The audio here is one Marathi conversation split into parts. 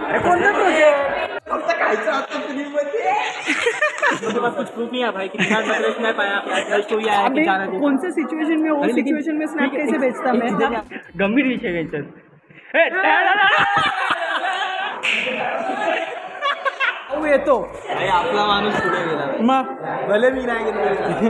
कोणता प्रोजेक्ट? खायचं आता फिल्म मध्ये मेरे पास कुछ प्रूफ नहीं है भाई कि निहाल मतलब स्नैप आया लव स्टोरी आया कि जाना दे कौन से सिचुएशन में वो सिचुएशन में स्नैप कैसे भेजता मैं? गंभीर विषय वेंचर येतो भाई आपला माणूस पुढे गेला मग भले मी नाही गेलो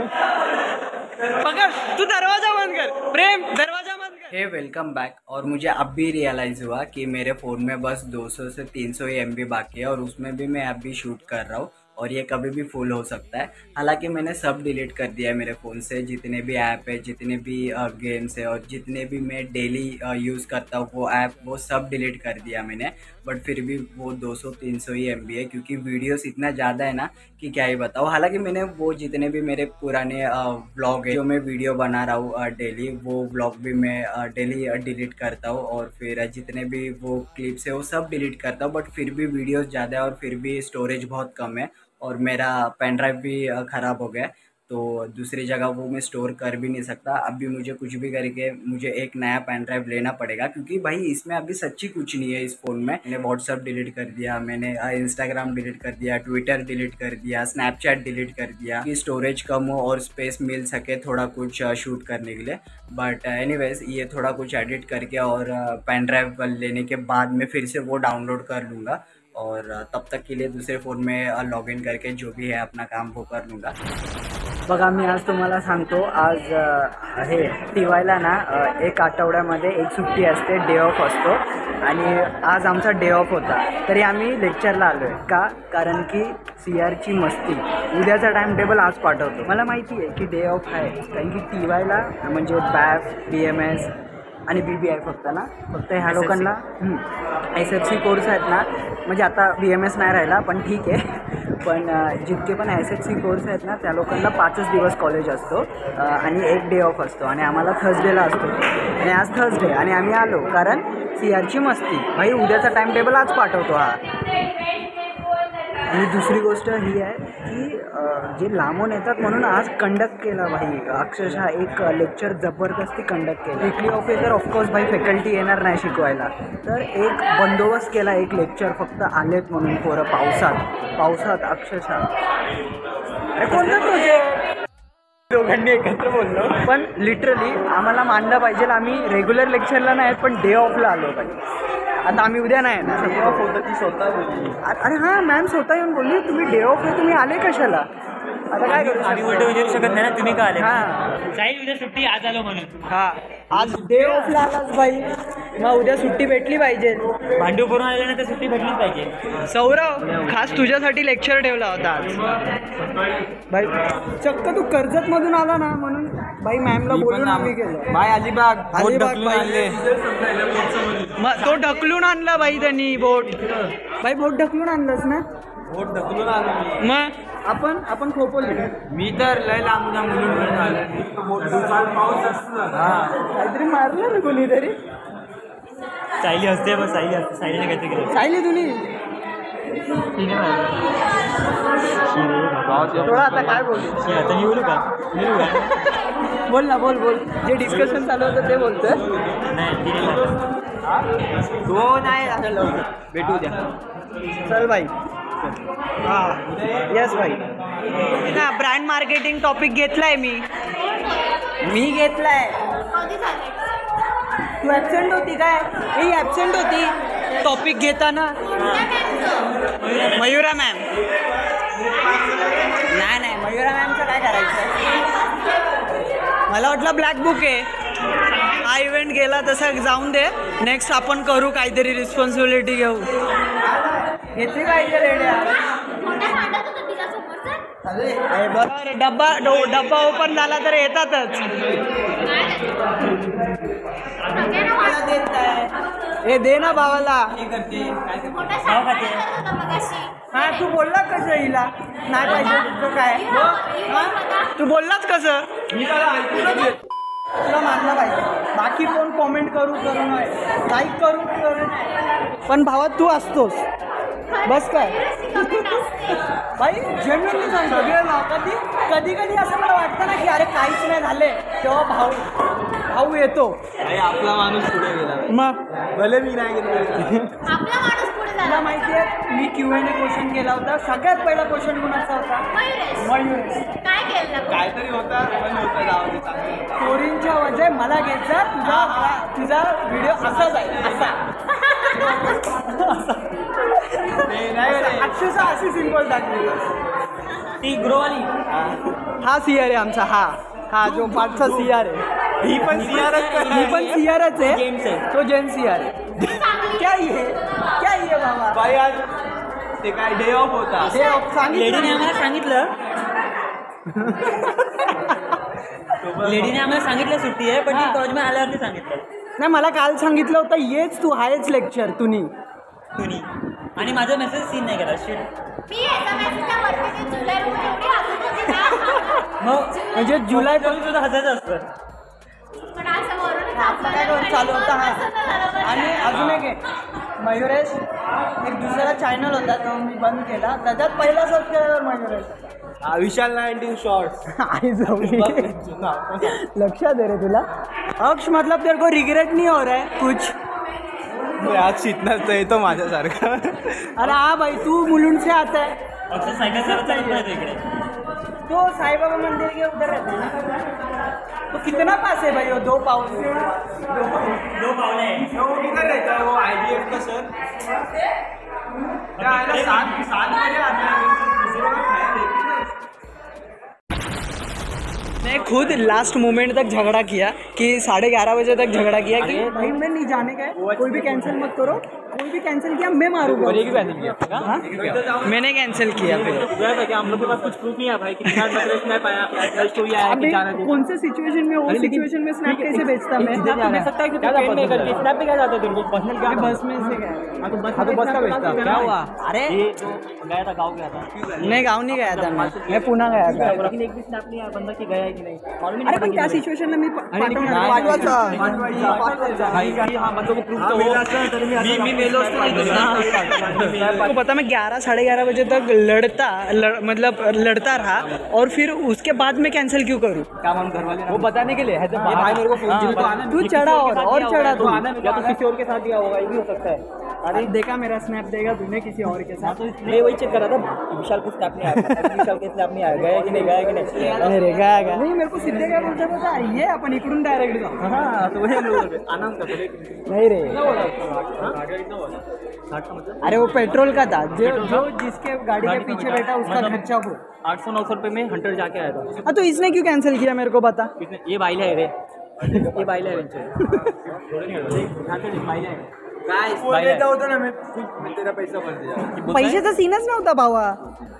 पकड़ तू दरवाजा बंद कर प्रेम दरवाजा बंद कर। हे वेलकम बैक। और मुझे अब भी रियलाइज़ हुआ कि मेरे फ़ोन में बस 200 से 300 MB बाकी है और उसमें भी मैं अभी शूट कर रहा हूँ और ये कभी भी फुल हो सकता है। हालांकि मैंने सब डिलीट कर दिया है मेरे फ़ोन से, जितने भी ऐप है, जितने भी गेम्स है और जितने भी मैं डेली यूज़ करता हूँ वो ऐप, वो सब डिलीट कर दिया मैंने। बट फिर भी वो 200-300 ही MB है क्योंकि वीडियोस इतना ज़्यादा है ना कि क्या ही बताऊँ। हालांकि मैंने वो जितने भी मेरे पुराने व्लॉग है जो मैं वीडियो बना रहा हूँ डेली, वो व्लॉग भी मैं डेली डिलीट करता हूँ और फिर जितने भी वो क्लिप्स है वो सब डिलीट करता हूँ। बट फिर भी वीडियोस ज़्यादा है और फिर भी स्टोरेज बहुत कम है और मेरा पेन ड्राइव भी ख़राब हो गया, तो दूसरी जगह वो मैं स्टोर कर भी नहीं सकता। अभी मुझे कुछ भी करके मुझे एक नया पेन ड्राइव लेना पड़ेगा क्योंकि भाई इसमें अभी सच्ची कुछ नहीं है इस फ़ोन में। मैंने व्हाट्सअप डिलीट कर दिया, मैंने इंस्टाग्राम डिलीट कर दिया, ट्विटर डिलीट कर दिया, स्नैपचैट डिलीट कर दिया कि स्टोरेज कम हो और स्पेस मिल सके थोड़ा कुछ शूट करने के लिए। बट एनीवेज ये थोड़ा कुछ एडिट करके और पेन ड्राइव लेने के बाद मैं फिर से वो डाउनलोड कर लूँगा और तब तक के लिए दूसरे फ़ोन में लॉग इन करके जो भी है अपना काम वो कर लूँगा। बघा मी आज तुम्हाला सांगतो, आज हे टीवायला ना एक आठवड्यामध्ये एक सुट्टी असते, डे ऑफ असतो आणि आज आमचा डे ऑफ होता तरी आम्ही लेक्चरला आलो आहे का, कारण की CRची मस्ती उद्याचा टाइम टेबल आज पाठवतो। मला माहिती आहे की डे ऑफ आहे कारण की टीवायला म्हणजे BAF BMS आणि BBI फक्त ह्या लोकांना SFC कोर्स आहेत ना, म्हणजे आता BMS नाही राहिला पण ठीक आहे, पण जितके पण SFC कोर्स आहेत ना त्या लोकांना 5च दिवस कॉलेज असतो आणि एक डे ऑफ असतो आणि आम्हाला थर्सडेला असतो आणि आज थर्सडे आणि आम्ही आलो कारण CRची मस्ती। भाई उद्याचा टाइम टेबल आज पाठवतो हा। आणि दुसरी गोष्ट ही आहे की जे लांबून येतात म्हणून आज कंडक्ट केला भाई, अक्षरशः एक लेक्चर जबरदस्ती कंडक्ट केलं। वीकली ऑफ आहे तर ऑफकोर्स भाई फॅकल्टी येणार नाही शिकवायला, तर एक बंदोबस्त केला, एक लेक्चर फक्त आलेत म्हणून पोरं पावसात अक्षरशः। कोणता प्रोजेक्ट? दोघांनी एकत्र बोललो पण लिटरली आम्हाला मानलं पाहिजे, आम्ही रेग्युलर लेक्चरला नाही पण डे ऑफला आलो पाहिजे। आता आम्ही उद्या नाही ना, डे ऑफ होतं ती स्वतः बोलली। अरे हां मॅम स्वतः येऊन बोलली तुम्ही डे ऑफ आहे तुम्ही आले कशाला? आता काय करू, आम्ही उलट विचारू शकत नाही ना तुम्ही का आले। हां जाईल उद्या सुट्टी आज आलो म्हणून। हां आज डे ऑफला आलाच भाई, मग उद्या सुट्टी भेटली पाहिजे। भांडू करून आल्यानंतर सुट्टी भेटलीच पाहिजे। सौरव खास तुझ्यासाठी लेक्चर ठेवला होता आज भाई, चक्क तू कर्जतमधून आला ना म्हणून भाई मॅमला बोलून आम्ही गेलो। भाई अलिबाग भाई मग तो ढकलून आणला भाई त्यांनी बोट, भाई बोट ढकलून आणलंस ना? बोट ढकलून आलो मग आपण खोपवली मी तर लय लांब मुलून आलो पाऊस असतो काहीतरी मारलं ना कोणीतरी। सायली असते बस, सायली असते, सायलीने काहीतरी केलं। सायली तुम्ही थोडा आता काय बोलतो आता मी बोलू का? बोल ना, बोल जे डिस्कशन चालू होतं ते बोलतोय। नाही तो नाही भेटू द्या, चल भाई। हां यस भाई ना, ब्रँड मार्केटिंग टॉपिक घेतलाय मी घेतलाय। तू ॲब्सेंट होती काय? ही ॲब्सेंट होती टॉपिक घेताना। मयुरा मॅम नाही मयुरा मॅमचं काय करायचं? मला वाटलं ब्लॅक बुक आहे, हा इव्हेंट गेला तसा जाऊन दे, नेक्स्ट आपण करू काहीतरी, रिस्पॉन्सिबिलिटी घेऊ। घेतली पाहिजे रेड्या। बरोबर डब्बा ओपन झाला तर येतातच। हे दे ना भावाला। हां तू बोलला कसं हिला नाही पाहिजे तुझं काय? तू बोललाच कसं? तुला मानलं पाहिजे, बाकी कोण कॉमेंट करू नये, लाईक करू पण भावात तू असतोस बस काय भाई। जेन्युइनली सांगतो कधी असं मला वाटतं ना की अरे काहीच नाही झाले, तेव्हा भाऊ येतो। आपला माणूस पुढे गेला, मग भले मी नाही गेलो तुला माहिती मी Q&A क्वेश्चन केला होता. सगळ्यात पहिला क्वेश्चन कोणाचा होता? मयूर. काय केलं? काहीतरी होता पण होतं जाऊ दे चांगलं. पोरींच्या वजह मला घ्यायचा तुझा व्हिडिओ असा जाईल असा. अक्षरशः अशी सिंपल टाकली. ती ग्रोवाली हा CR आहे आमचा. हा जो 5चा CR आहे. ही पण ही पण CRच आहे. जेम्स आहे. तो जेम्स CR आहे. क्या ये बाबा. बाई आज ते काय डे ऑफ होता. लेडीने आम्हाला सांगितलं सुट्टी आहे, पण ती कॉलेजमध्ये आल्यावरती सांगितलं नाही. मला काल सांगितलं होतं येच तू आहेच लेक्चर तुम्ही. आणि माझा मेसेज सीन नाही केला. शिट. मी याचा मेसेजच्या वरती ते जुलै रोज एवढी हसत होती ना. मग म्हणजे जुलै सुद्धा हसायचं असतं. पण असं वरूनच आपला काय करून चालू होता हा. आणि अजून एक आहे मयुरेश. एक दुसरा चॅनल होता तो मी बंद केला. त्याच्यात पहिला सबस्क्रायबर मयुरेश. विशाल 19 शॉर्ट्स. आई जाऊ लक्षात दे रे तुला. अक्ष मतलब तेरे को रिग्रेट नहीं हो रहा है कुछ? आज शिकणार तर येतो माझ्यासारखा. अरे हाँ भाई तू मुलुंड से आता है. अक्षर सायकल चालत इकडे. तो साई बाबा मंदिर के उधर रहते हैं ना. तो कितना पास है भाई वो 2 पाउल? 2 पावले आहे. वो किधर रहता है वो IDF का सर? क्या है ना 7 बजे आता है. मैं खुद लास्ट मोमेंट तक झगड़ा किया कि 11:30 बजे तक झगड़ा किया कि भाई मैं नहीं जाने का है, कोई भी कैंसिल मत करो. कोई भी कैंसिल किया मैं मारूंगा. हाँ? मैंने कैंसिल किया. फिर हम लोग के पास कुछ प्रूफ नहीं है भाई कि स्नैप आया स्टोरी आया कि जाना अभी कौन से सिचुएशन में वो सिचुएशन में स्नैप कैसे भेजता मैं? भेज सकता है कि ट्रेन में करके स्नैप पे क्या जाता है तुमको पर्सनल क्या बस में से गया. हाँ तो बस का भेजता. क्या हुआ? अरे ये जो गया था गाँव गया था. नहीं गाँव नहीं गया था. मैं पुणे गया था. लेकिन एक भी स्नैप नहीं आया बंदा की गया है कि नहीं मालूम ही अरे नहीं. पण त्या सिच्युएशनला मी आपको पता मैं 11-11:30 बजे तक लड़ता रहा और फिर उसके बाद में कैंसिल क्यों करूँ? क्या मालूम घर वाले वो बताने के लिए है. भाई मेरे को फोन तू चढ़ा और चढ़ा तू. या तो किसी और के साथ गया होगा, ये भी हो सकता है. अरे देखा मेरा स्नैप देगा तूने किसी और के साथ. मैं वही चेक कर रहा था विशाल को स्नैप नहीं आया. विशाल के स्नैप नहीं आया, गया कि नहीं. अरे गया नहीं. मेरे को सीधे क्या बोलता ये अपन इकडून डायरेक्ट जाऊ. हाँ तो वही लोग आनंद का नहीं रे. अरे वो पेट्रोल का था जो जिसके गाड़ी के पीछे बैठा उसका खर्चा हो. 800-900 रुपए में हंटर जाके आया था. हाँ तो इसने क्यों कैंसिल किया मेरे को बता. ये बाइल है रे. ये बाइल है होतं ना मी तेरा पैसा भर दिया. पैशाचा सीनच नव्हता भावा.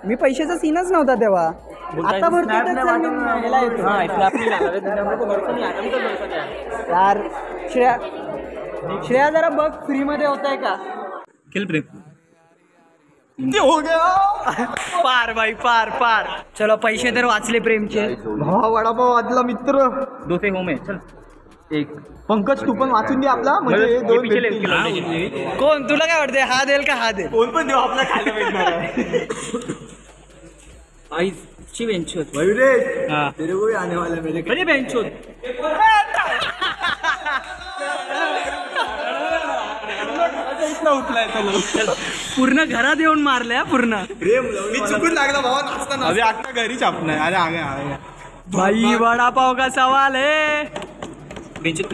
मी पैशाचा सीनच नव्हता तेव्हा. आता भरतो यार. श्रेया जरा बघ फ्री मध्ये होत आहे का? किल प्रेम हो गया. पार भाई पार. चलो पैसे तर वाचले प्रेमचे. भावा वडापाव वाचला मित्र. 2 से होम है. चल एक पंकज तू पण वाचून दे आपला म्हणजे 2 भेटतील. कोण तुला काय वाटते हा देल का हा देल? कोण पण देऊ आपला खायला भेटणार आहे. आई ची बेंचोत मयुरेश तेरे को भी आने वाला है मेरे. अरे बेंचोत उठलाय चलो. पूर्ण घरात येऊन मारल्या पूर्ण. मी चुकून लागला भावा नाचताना. अभी आता घरी छापणार. अरे आ गया भाई वडापाव का सवाल है. बेंचोत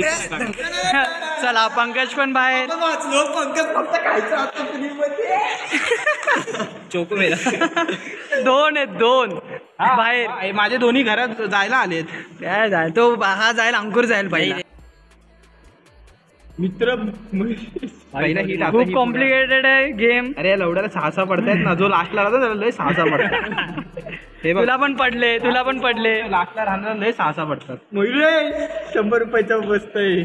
चला पंकज पण बाहेर. वाचलो. पंकज फक्त खायचं आता फ्रीमध्ये. चोको मेरा 2 आहेत 2 बाहेर. माझे दोन्ही घरात जायला आलेत. काय जाय तो हा जाईल अंकुर जाईल पाहिजे. मित्र पहिला हिट खूप कॉम्प्लिकेटेड आहे गेम. अरे लवड्याला 6 पडतायत ना. जो लास्टला राहतो त्याला लय 6 पडतात. हे बघ तुला पण पडले. लास्टला राहणार लय 6 पडतात. मयुरे 100 रुपयाचा बसतय.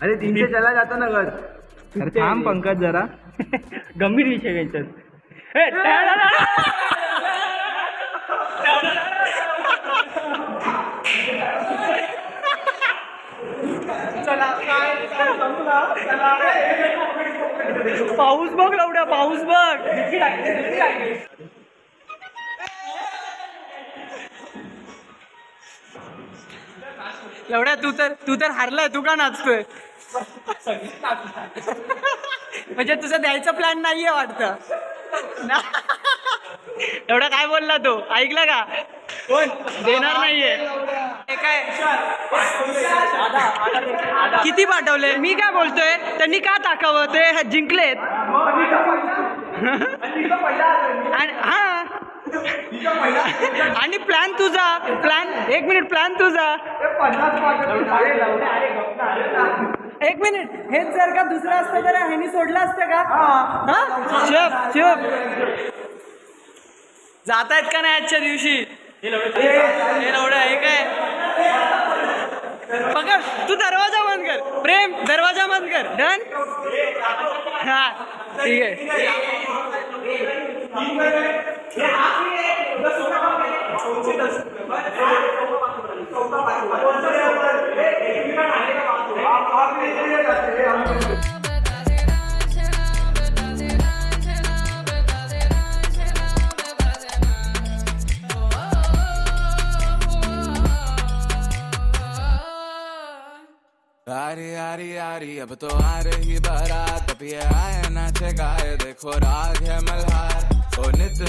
अरे 300 चला जातो ना घर. अरे थांब पंकज जरा. गंभीर विषय बेंचोत. पाऊस बघ लवड्या. पाऊस बघ. लवड्या तू तर हारलाय. तू का नाचतोय? म्हणजे तुझं द्यायचा प्लॅन नाहीये वाटतं ना? एवढा काय बोलला तो, ऐकला का? कोण देणार नाहीये? हे काय किती पाठवले? मी काय बोलतोय, त्यांनी का टाकावं? ते जिंकलेत हा. आणि प्लॅन तुझा, प्लॅन 1 मिनिट, प्लॅन तुझा 1 मिनिट. हेच जर का दुसरं असतं तर ह्यानी सोडलं असतं का? हा चुप चुप. जातायत का नाही आजच्या दिवशी? हे लवडं हे काय? पकड तू, दरवाजा बंद कर प्रेम, दरवाजा बंद कर. डन. हा ठीक आहे. आरी आरी आरी अब तो आ रही बारात, अब ये आए नाचे गाए देखो राग है मल्हार, ओ नित